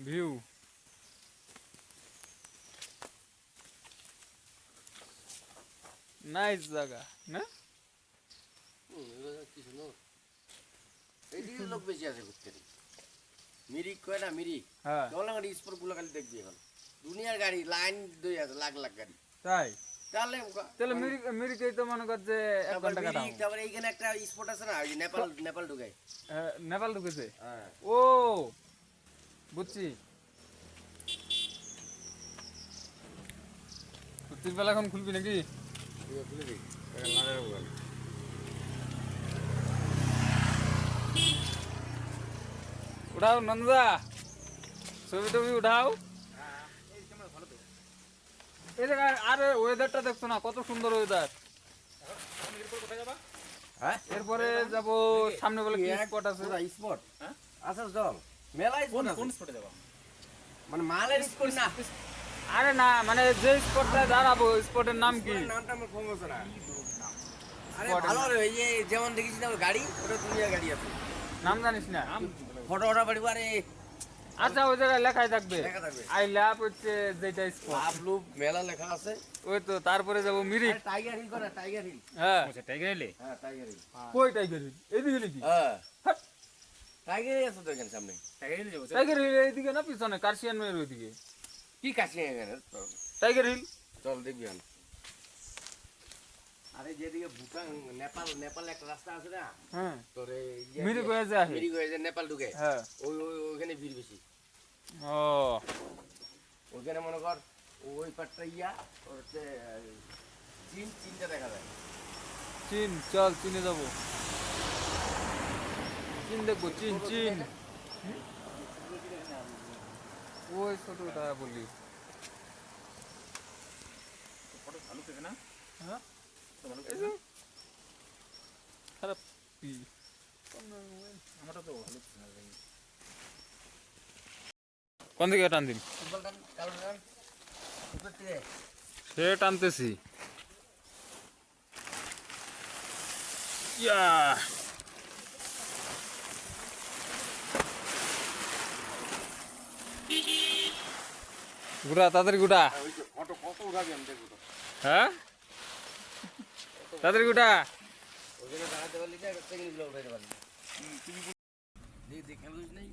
View nice জায়গা না? কি সুন্দর। এইদিকে লোক বেশি আছে ঘুরতে। মিরিক কয় না মিরিক, হ্যাঁ চল না স্পোর্ট গুলো খালি দেখবি এখন। দুনিয়ার গাড়ি লাইন দিয়ে আছে, লাখ লাখ গাড়ি। তাই তাহলে তাহলে মিরিকেই তো মনে কর যে 1 ঘন্টা কাটাবো। তারপরে এইখানে একটা স্পট আছে না, ওই যে নেপাল ঢুকে। নেপাল ঢুকেছে? হ্যাঁ ও বুঝছি। তিরপাল এখন খুলবি নাকি? খুলে দিই লাগাবো গাড়ি। উঠাও নন্দা, ছবি টবি উঠাও। এই জায়গায় আরে ওয়েদারটা দেখছো না কত সুন্দর ওয়েদার। হ্যাঁ এরপরে যাব সামনে বলে কি স্পট আছে? স্পট আচ্ছা চল মেলা স্পট কোন স্পটে যাব? মানে মালের স্পট না? আরে না মানে যে স্পটটা দাঁড়াবো স্পটের নাম কি? নামটা আমার ফেমাস না। আরে ভালো রে, এই যে যেমন দেখিস না গাড়ি, ওটা দুনিয়া গাড়ি আছে। নাম জানিস না? ফটো ওটা বাড়ি আরে। আচ্ছা ওই জায়গায় লেখাই থাকবে লেখা থাকবে আই লাভ হচ্ছে যেটা স্পট। আবলু মেলা লেখা আছে। ওই তো তারপরে যাব মিরিক। টাইগার হিল করে, টাইগার হিল। হ্যাঁ আচ্ছা টাইগার হিল। হ্যাঁ টাইগার হিল। কই টাইগার হিল? এদিকে নাকি? হ্যাঁ টাইগার হিল আছে তো এখানে সামনে। টাইগার হিল যাবো। টাইগার হিল এইদিকে না পিছনে কার্শিয়ান এর ওইদিকে? কি কাছে এখানে টাইগার হিল চল দেখবি এখন। আরে যেদিকে ভুটান নেপাল একটা রাস্তা আছে না, হ্যাঁ তোর মিরিক হয়ে যায়। মিরিক হয়ে যায় নেপাল ঢুকে। হ্যাঁ ওইখানে ভিড় বেশি। ও ওইখানে মনে কর ওই পাটটা ওর হচ্ছে চীনটা দেখা যায়। চীন, চল চীনে যাব। চীন দেখবো, চীন চীন। ওই ছোটটা বলি। হ্যাঁ খারাপ কি? কোন দিকে টান দিন? সে টানতেছি। ইয়া গুড়া তাদের গুড়া। হ্যাঁ তাদের গুড়া। ওখানে দাঁড়াতে পারলি না, সেকেন্ড গুলো উঠাইতে পারলি না। দেখে বুঝ নেই।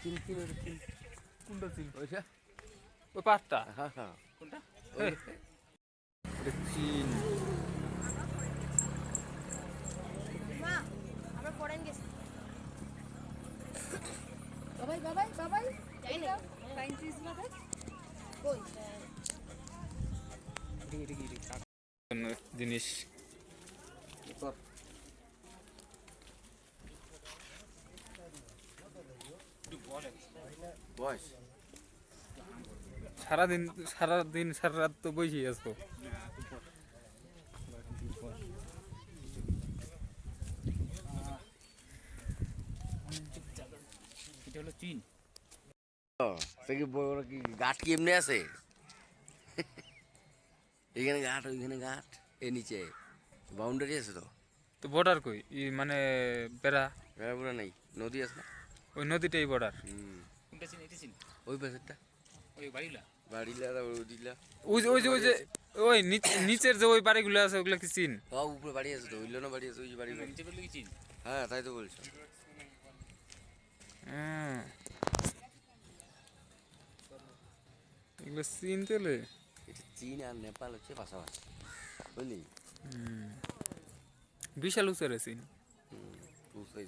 চিন চিন চিন কোনটা চীন? ওইটা ওই পাঁচটা? হ্যাঁ হ্যাঁ কোনটা? চীন। আমরা ফরেন গেছি। বাবাই বাবাই বাবাই যাই না ফাইন ট্রিজ বাবাই কই জিনিস বয়স সারাদিন সারা রাত তো বসেই আসবো। এটা হলো চীন। সে কি বড় কি ঘাট কি এমনি আছে? এখানে ঘাট, ওইখানে ঘাট, এর নিচে বাউন্ডারি আছে তো। তো বর্ডার কই মানে বেড়া? বেড়া নাই, নদী আছে না, ওই নদীটাই বর্ডার। কোনটা চীন? এটা চীন। ওই পাশেরটা ওই বাড়িলা বাড়িলা দিলা। ওই যে ওই নিচের যে ওই বাড়িগুলো আছে ওগুলো কি চীন? সব উপরে বাড়ি আছে তো, ওইগুলো না বাড়ি আছে, ওই যে বাড়ি। নিচে বললে কি চীন? হ্যাঁ তাই তো বলছো। এগুলো চীন তেলে? এটা চীন আর নেপাল হচ্ছে পাশাপাশি। বুঝলি বিশাল উঁচের সিন। বুঝতেই